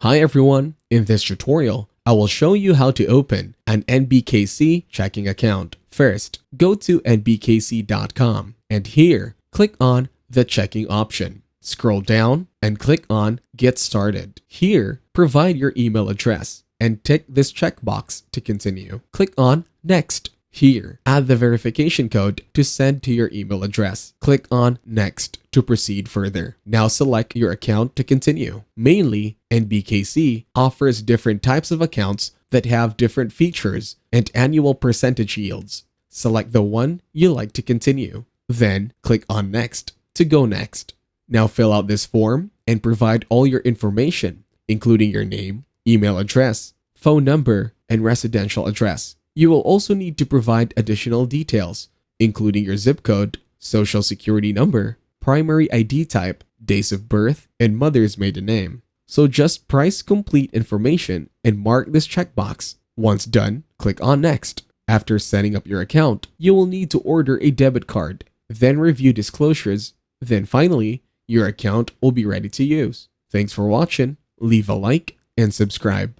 Hi everyone, in this tutorial, I will show you how to open an nbkc checking account. First, go to nbkc.com and here, click on the checking option. Scroll down and click on Get Started. Here, provide your email address and tick this checkbox to continue. Click on Next. Here, add the verification code to send to your email address. Click on Next to proceed further. Now select your account to continue. Mainly, nbkc offers different types of accounts that have different features and annual percentage yields. Select the one you like to continue. Then, click on Next to go next. Now fill out this form and provide all your information, including your name, email address, phone number, and residential address. You will also need to provide additional details, including your zip code, social security number, primary ID type, days of birth, and mother's maiden name. So just press complete information and mark this checkbox. Once done, click on Next. After setting up your account, you will need to order a debit card, then review disclosures, then finally, your account will be ready to use. Thanks for watching, leave a like, and subscribe.